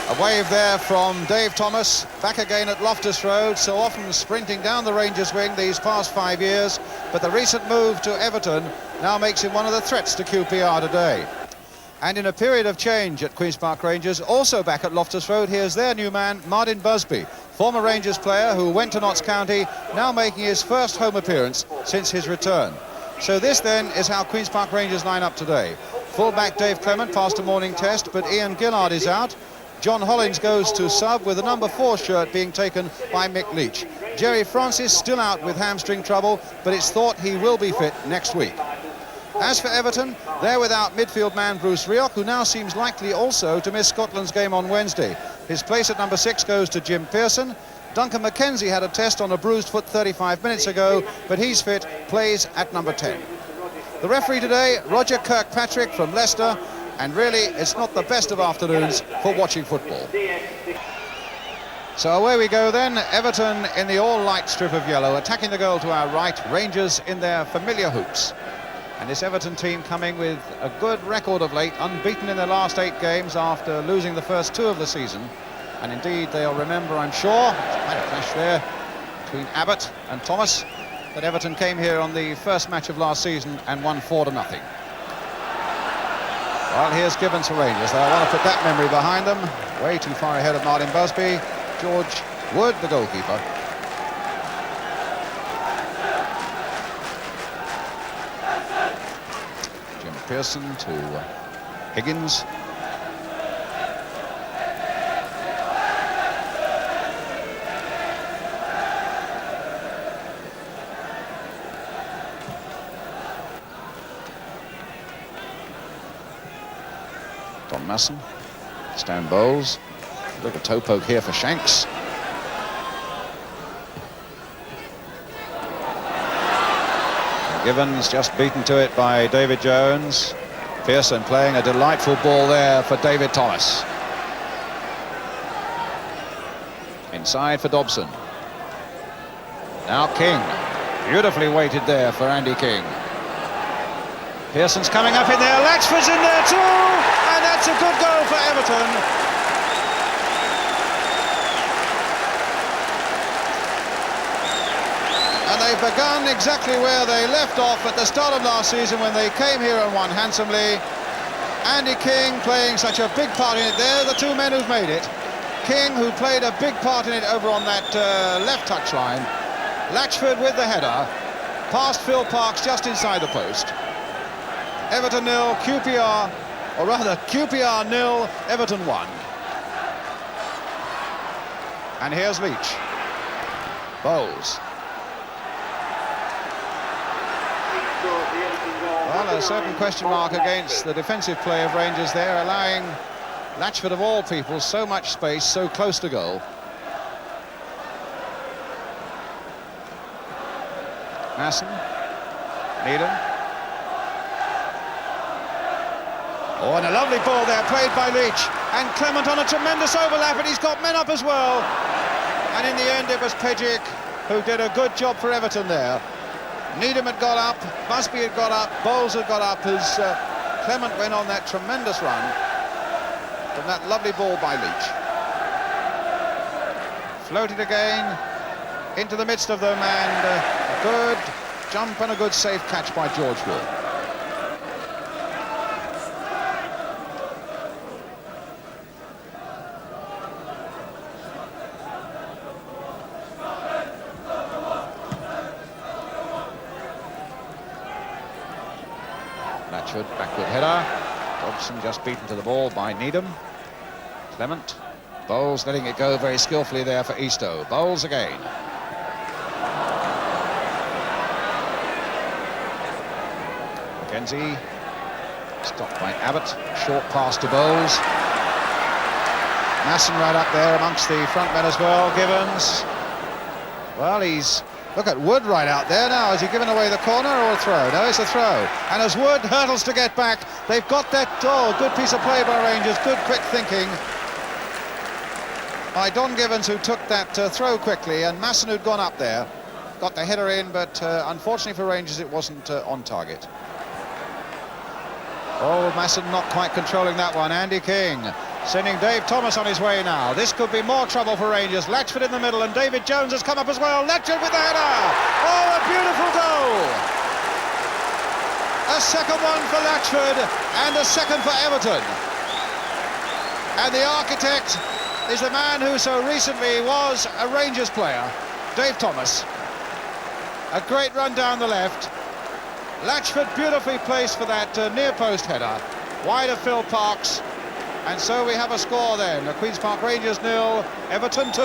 A wave there from Dave Thomas, back again at Loftus Road, so often sprinting down the Rangers wing these past 5 years, but the recent move to Everton now makes him one of the threats to QPR today. And in a period of change at Queen's Park Rangers, also back at Loftus Road, here's their new man, Martin Busby, former Rangers player who went to Notts County, now making his first home appearance since his return. So this then is how Queen's Park Rangers line up today. Full-back Dave Clement passed a morning test, but Ian Gillard is out. John Hollins goes to sub with the number 4 shirt being taken by Mick Leach. Jerry Francis still out with hamstring trouble, but it's thought he will be fit next week. As for Everton, they're without midfield man Bruce Rioch, who now seems likely also to miss Scotland's game on Wednesday. His place at number 6 goes to Jim Pearson. Duncan McKenzie had a test on a bruised foot 35 minutes ago, but he's fit, plays at number 10. The referee today, Roger Kirkpatrick from Leicester, and really it's not the best of afternoons for watching football. So away we go then, Everton in the all-light strip of yellow, attacking the goal to our right, Rangers in their familiar hoops. And this Everton team coming with a good record of late, unbeaten in their last 8 games after losing the first 2 of the season. And indeed they'll remember, I'm sure, it's quite a clash there between Abbott and Thomas, that Everton came here on the first match of last season and won 4-0. Well, here's Gibbons for Rangers. They want to put that memory behind them. Way too far ahead of Martin Busby. George Wood, the goalkeeper. Jim Pearson to Higgins. Don Masson, Stan Bowles, a little toe poke here for Shanks. And Givens just beaten to it by David Jones. Pearson playing a delightful ball there for David Thomas. Inside for Dobson. Now King, beautifully weighted there for Andy King. Pearson's coming up in there, Latchford's in there too, and that's a good goal for Everton. And they've begun exactly where they left off at the start of last season when they came here and won handsomely. Andy King playing such a big part in it. They're the 2 men who've made it. King, who played a big part in it over on that left touchline. Latchford with the header, past Phil Parkes just inside the post. Everton 0, QPR, or rather QPR 0, Everton 1. And here's Leach. Bowles. Well, a certain question mark against the defensive play of Rangers there, allowing Latchford of all people so much space, so close to goal. Masson, Needham. Oh, and a lovely ball there, played by Leach. And Clement on a tremendous overlap, and he's got men up as well. And in the end, it was Pejic who did a good job for Everton there. Needham had got up, Busby had got up, Bowles had got up as Clement went on that tremendous run from that lovely ball by Leach. Floated again into the midst of them, and a good jump and a good safe catch by George Wood. Latchford, backward header. Dobson just beaten to the ball by Needham. Clement. Bowles letting it go very skillfully there for Eastoe. Bowles again. McKenzie. Stopped by Abbott. Short pass to Bowles. Masson right up there amongst the front men as well. Gibbons. Well, he's... Look at Wood right out there now. Is he giving away the corner or a throw? No, it's a throw. And as Wood hurdles to get back, they've got that, good piece of play by Rangers. Good quick thinking by Don Gibbons, who took that throw quickly, and Masson, who'd gone up there, got the header in, but unfortunately for Rangers, it wasn't on target. Oh, Masson not quite controlling that one. Andy King Sending Dave Thomas on his way now. This could be more trouble for Rangers. Latchford in the middle, and David Jones has come up as well. Latchford with the header. Oh, a beautiful goal. A second one for Latchford and a second for Everton. And the architect is the man who so recently was a Rangers player, Dave Thomas. A great run down the left. Latchford beautifully placed for that near post header. Wide of Phil Parks. And so we have a score then. The Queen's Park Rangers 0, Everton 2.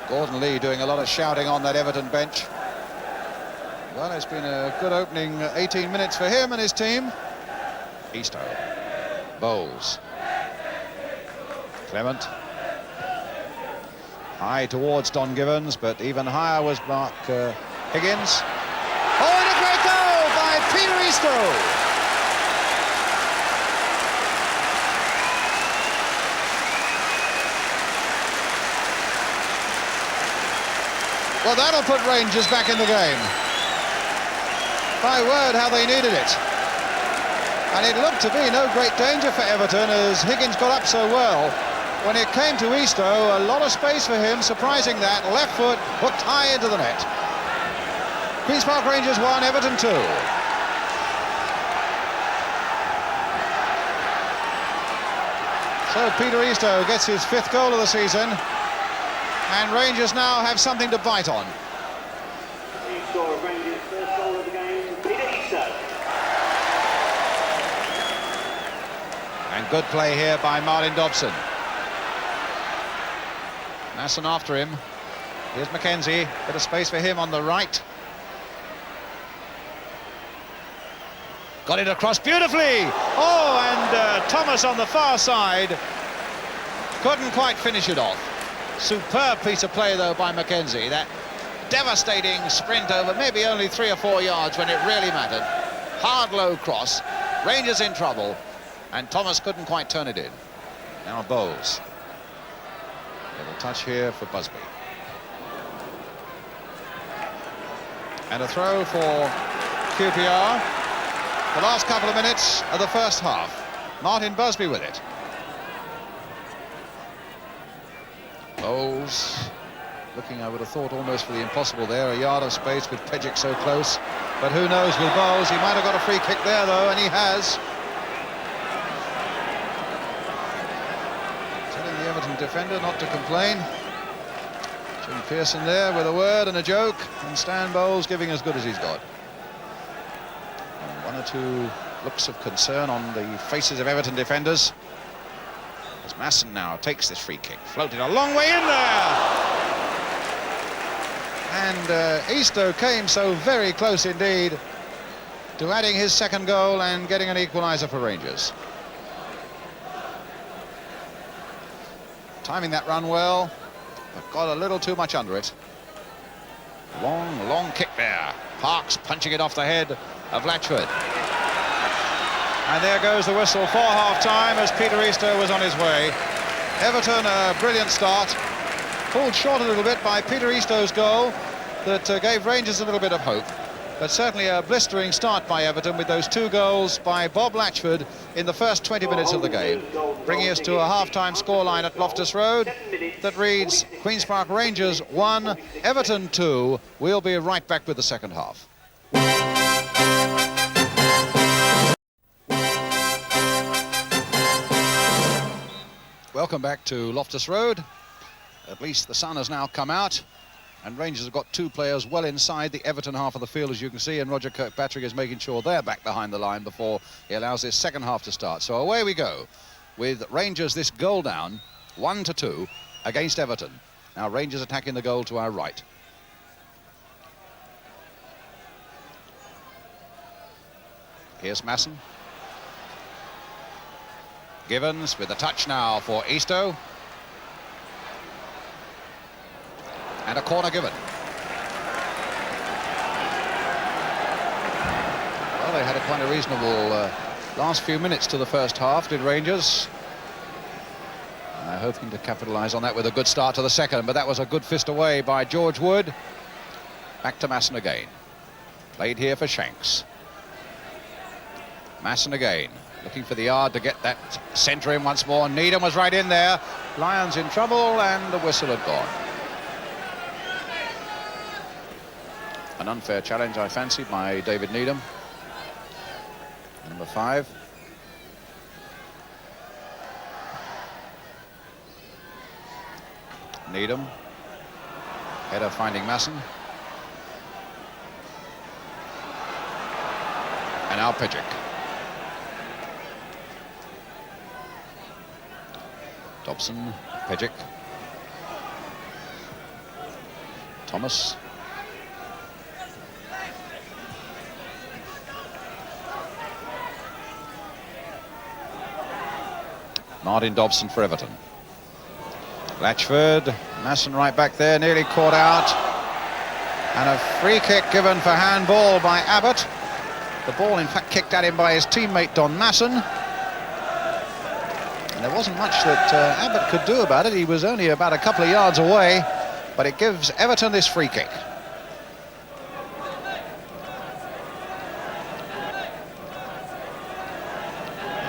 Gordon Lee doing a lot of shouting on that Everton bench. Well, it's been a good opening 18 minutes for him and his team. Eastoe. Bowles. Clement. High towards Don Givens, but even higher was Mark Higgins. Oh, and a great goal by Peter Eastoe! Well, that'll put Rangers back in the game. My word, how they needed it. And it looked to be no great danger for Everton as Higgins got up so well. When it came to Eastoe, a lot of space for him, surprising that. Left foot hooked high into the net. Queen's Park Rangers 1, Everton 2. So Peter Eastoe gets his 5th goal of the season, and Rangers now have something to bite on. Rangers' first goal of the game, Peter Eastoe. And good play here by Martin Dobson. Masson after him. Here's Mackenzie. Bit of space for him on the right. Got it across beautifully. Oh, and Thomas on the far side couldn't quite finish it off. Superb piece of play though by Mackenzie. That devastating sprint over maybe only 3 or 4 yards when it really mattered. Hard low cross. Rangers in trouble, and Thomas couldn't quite turn it in. Now Bowles. Little touch here for Busby. And a throw for QPR. The last couple of minutes of the first half. Martin Busby with it. Bowles looking, I would have thought, almost for the impossible there. A yard of space with Pejic so close. But who knows with Bowles? He might have got a free kick there though, and he has. Everton defender not to complain. Jim Pearson there with a word and a joke, and Stan Bowles giving as good as he's got. And 1 or 2 looks of concern on the faces of Everton defenders as Masson now takes this free kick, floated a long way in there, and Eastoe came so very close indeed to adding his 2nd goal and getting an equaliser for Rangers. Timing that run well, but got a little too much under it. Long kick there. Parks punching it off the head of Latchford. And there goes the whistle for half-time as Peter Eastoe was on his way. Everton, a brilliant start. Pulled short a little bit by Peter Eastoe's goal that gave Rangers a little bit of hope. But certainly a blistering start by Everton with those 2 goals by Bob Latchford in the first 20 minutes of the game, bringing us to a half-time scoreline at Loftus Road that reads Queen's Park Rangers 1, Everton 2. We'll be right back with the second half. Welcome back to Loftus Road. At least the sun has now come out, and Rangers have got 2 players well inside the Everton half of the field, as you can see, and Roger Kirkpatrick is making sure they're back behind the line before he allows this second half to start. So away we go with Rangers this goal down, 1-2 against Everton. Now Rangers attacking the goal to our right. Here's Masson. Givens with a touch now for Eastoe. And a corner given. Well, they had a quite a reasonable last few minutes to the first half, did Rangers. And they're hoping to capitalise on that with a good start to the second, but that was a good fist away by George Wood. Back to Masson again. Played here for Shanks. Masson again, looking for the yard to get that centre in once more. Needham was right in there. Lions in trouble, and the whistle had gone. An unfair challenge, I fancy, by David Needham. Number 5. Needham. Header finding Masson. And now Pidgeck. Dobson, Pidgeck. Thomas. Martin Dobson for Everton. Latchford, Masson right back there, nearly caught out. And a free kick given for handball by Abbott. The ball, in fact, kicked at him by his teammate Don Masson. And there wasn't much that Abbott could do about it. He was only about a couple of yards away, but it gives Everton this free kick.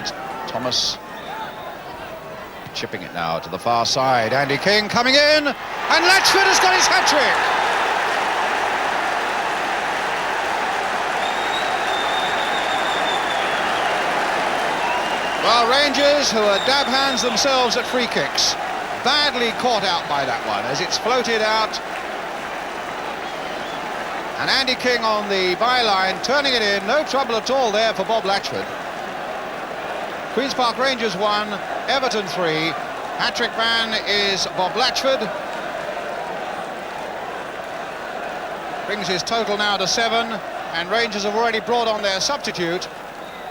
It's Thomas. Chipping it now to the far side. Andy King coming in, and Latchford has got his hat-trick. Well, Rangers, who are dab hands themselves at free kicks, badly caught out by that one as it's floated out. And Andy King on the byline, turning it in. No trouble at all there for Bob Latchford. Queen's Park Rangers 1, Everton 3. Hat-trick man is Bob Latchford. Brings his total now to 7, and Rangers have already brought on their substitute.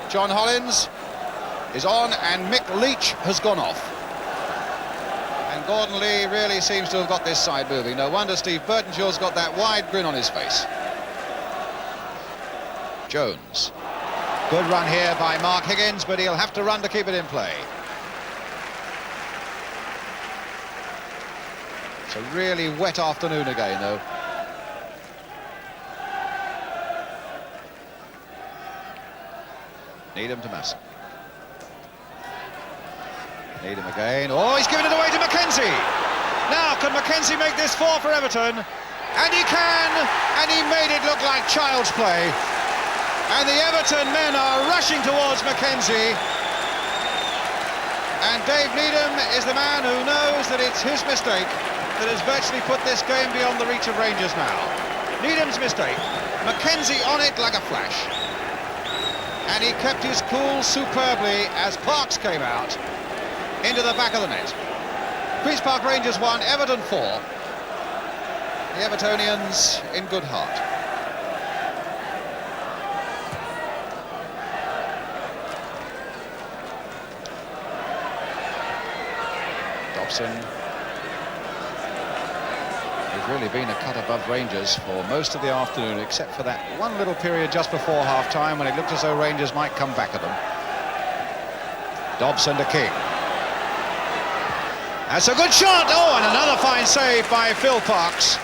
John Hollins is on, and Mick Leach has gone off. And Gordon Lee really seems to have got this side moving. No wonder Steve Burtonshaw's got that wide grin on his face. Jones. Good run here by Mark Higgins, but he'll have to run to keep it in play. It's a really wet afternoon again, though. Needham to Masson. Needham again. Oh, he's given it away to Mackenzie. Now, can Mackenzie make this 4 for Everton? And he can, and he made it look like child's play. And the Everton men are rushing towards Mackenzie. And Dave Needham is the man who knows that it's his mistake that has virtually put this game beyond the reach of Rangers now. Needham's mistake. Mackenzie on it like a flash. And he kept his cool superbly as Parks came out into the back of the net. Queen's Park Rangers 1, Everton 4. The Evertonians in good heart. Dobson. They've really been a cut above Rangers for most of the afternoon, except for that one little period just before half-time when it looked as though Rangers might come back at them. Dobson to King. That's a good shot. Oh, and another fine save by Phil Parks.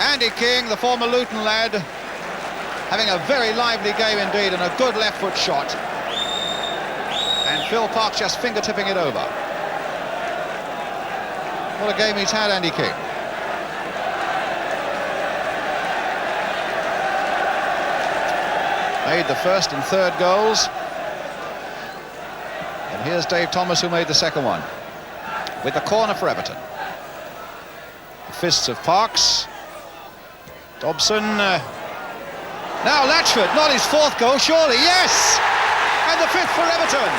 Andy King, the former Luton lad, having a very lively game indeed, and a good left-foot shot. And Phil Parks just finger-tipping it over. What a game he's had, Andy King. Made the first and third goals. And here's Dave Thomas, who made the second one. With the corner for Everton. The fists of Parks. Dobson. Now Latchford, not his 4th goal, surely. Yes! And the 5th for Everton.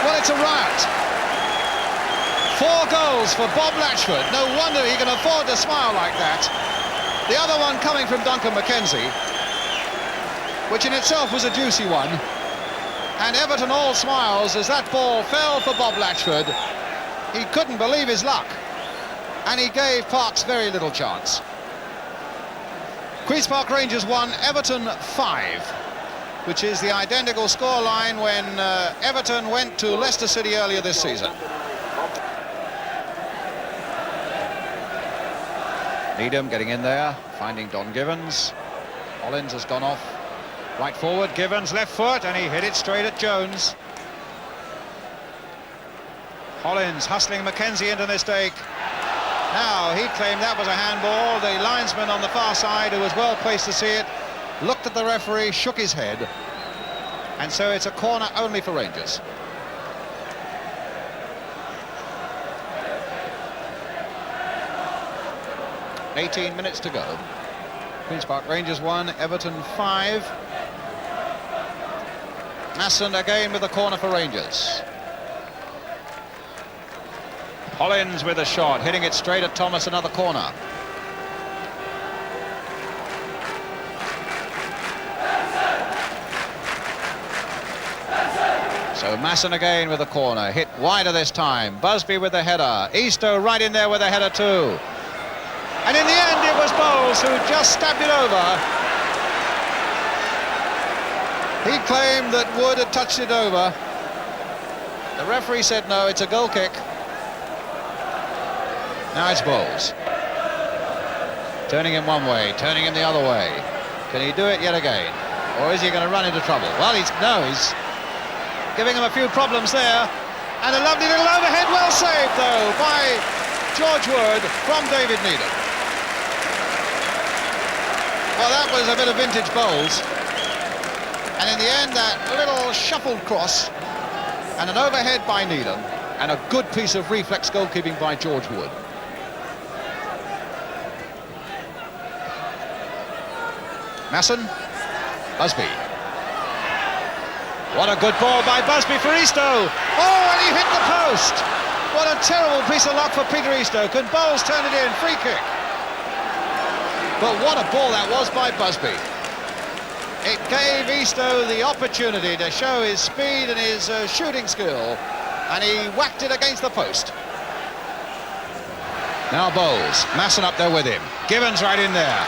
Well, it's a riot. 4 goals for Bob Latchford. No wonder he can afford to smile like that. The other one coming from Duncan Mackenzie, which in itself was a juicy one. And Everton all smiles as that ball fell for Bob Latchford. He couldn't believe his luck. And he gave Parks very little chance. Queen's Park Rangers 1, Everton 5, which is the identical scoreline when Everton went to Leicester City earlier this season. Needham getting in there, finding Don Givens. Hollins has gone off right forward. Givens left foot, and he hit it straight at Jones. Hollins hustling Mackenzie into the mistake. Now, he claimed that was a handball. The linesman on the far side, who was well placed to see it, looked at the referee, shook his head, and so it's a corner only for Rangers. "18 minutes to go. Queen's Park Rangers 1, Everton 5. Masson again with the corner for Rangers. Hollins with a shot, hitting it straight at Thomas, another corner. So Masson again with a corner, hit wider this time. Busby with the header. Eastoe right in there with a header too. And in the end it was Bowles who just stabbed it over. He claimed that Wood had touched it over. The referee said no, it's a goal kick. Now it's Bowles. Turning him one way, turning him the other way. Can he do it yet again? Or is he going to run into trouble? Well, he's giving him a few problems there. And a lovely little overhead, well saved though by George Wood from David Needham. Well, that was a bit of vintage Bowles. And in the end, that little shuffled cross and an overhead by Needham and a good piece of reflex goalkeeping by George Wood. Masson, Busby. What a good ball by Busby for Eastoe. Oh, and he hit the post. What a terrible piece of luck for Peter Eastoe. Can Bowles turn it in? Free kick. But what a ball that was by Busby. It gave Eastoe the opportunity to show his speed and his shooting skill, and he whacked it against the post. Now Bowles, Masson up there with him. Givens right in there.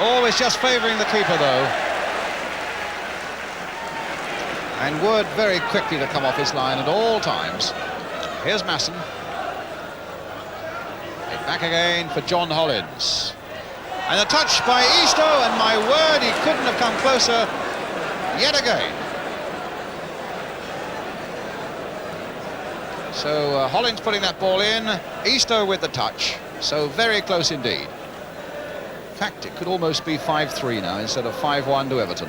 Always just favouring the keeper though. And Wood very quickly to come off his line at all times. Here's Masson. Back again for John Hollins. And a touch by Eastoe, and my word, he couldn't have come closer yet again. So Hollins putting that ball in, Eastoe with the touch, so very close indeed. In fact, it could almost be 5-3 now instead of 5-1 to Everton.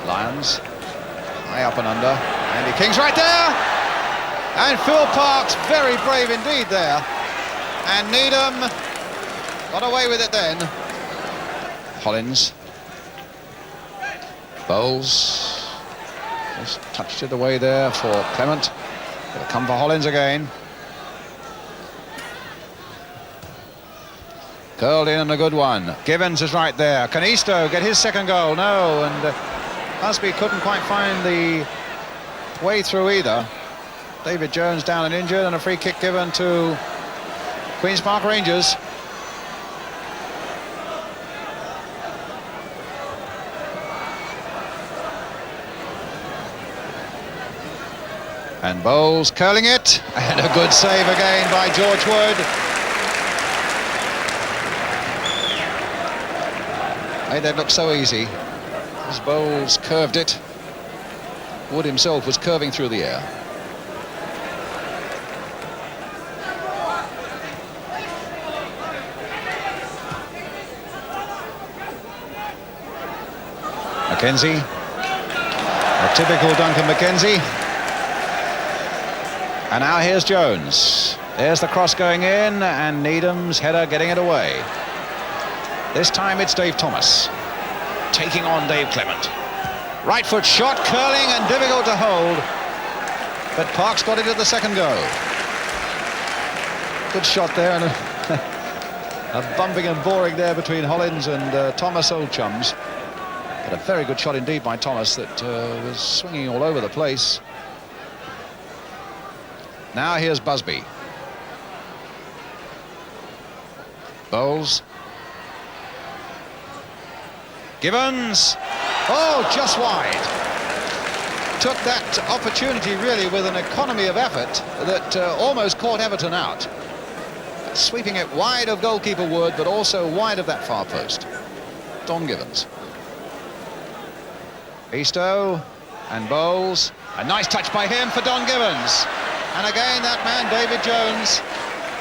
Lyons, high up and under. Andy King's right there. And Phil Parkes very brave indeed there. And Needham got away with it then. Hollins. Bowles. Just touched it away there for Clement. It'll come for Hollins again. Curled in and a good one. Givens is right there. Can Eastoe get his second goal? No, and Busby couldn't quite find the way through either. David Jones down and injured, and a free kick given to Queen's Park Rangers. And Bowles curling it, and a good save again by George Wood. Made that look so easy. As Bowles curved it, Wood himself was curving through the air. Mackenzie, a typical Duncan Mackenzie. And now here's Jones. There's the cross going in, and Needham's header getting it away. This time it's Dave Thomas taking on Dave Clement. Right foot shot, curling and difficult to hold, but Parkes got it at the second go. Good shot there, and a bumping and boring there between Hollins and Thomas, old chums. But a very good shot indeed by Thomas that was swinging all over the place. Now here's Busby. Bowles. Gibbons. Oh, just wide. Took that opportunity really with an economy of effort that almost caught Everton out. Sweeping it wide of goalkeeper Wood, but also wide of that far post. Don Gibbons. Eastoe and Bowles. A nice touch by him for Don Gibbons. And again, that man, David Jones,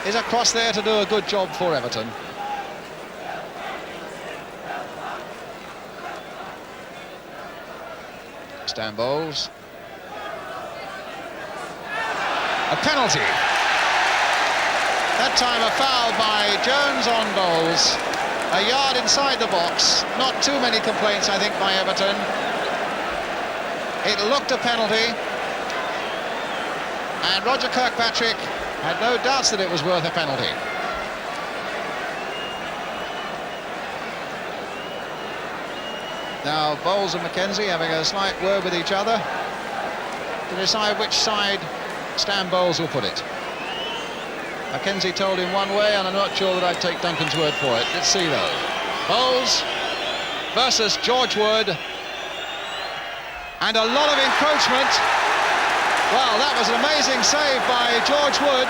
is across there to do a good job for Everton. Stan Bowles. A penalty. That time a foul by Jones on Bowles. A yard inside the box. Not too many complaints, I think, by Everton. It looked a penalty. And Roger Kirkpatrick had no doubts that it was worth a penalty. Now Bowles and Mackenzie having a slight word with each other to decide which side Stan Bowles will put it. Mackenzie told him one way, and I'm not sure that I'd take Duncan's word for it. Let's see though. Bowles versus George Wood. And a lot of encroachment. Well, that was an amazing save by George Wood.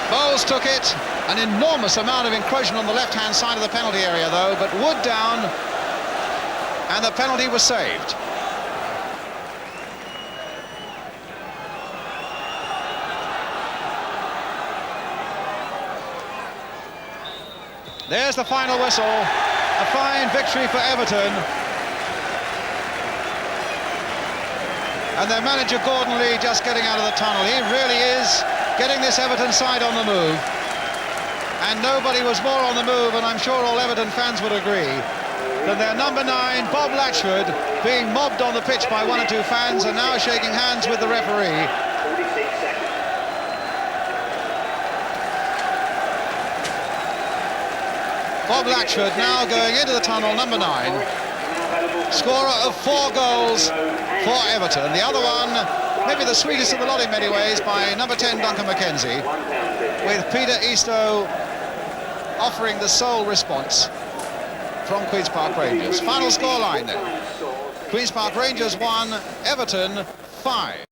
Bowles took it. An enormous amount of encroachment on the left-hand side of the penalty area, though, but Wood down, and the penalty was saved. There's the final whistle. A fine victory for Everton. And their manager, Gordon Lee, just getting out of the tunnel. He really is getting this Everton side on the move. And nobody was more on the move, and I'm sure all Everton fans would agree, than their number 9, Bob Latchford, being mobbed on the pitch by one or two fans and now shaking hands with the referee. 46 seconds. Bob Latchford now going into the tunnel, number 9. Scorer of 4 goals for Everton. The other one, maybe the sweetest of the lot in many ways, by number 10, Duncan Mackenzie, with Peter Eastoe offering the sole response from Queen's Park Rangers. Final scoreline then. Queen's Park Rangers 1, Everton 5.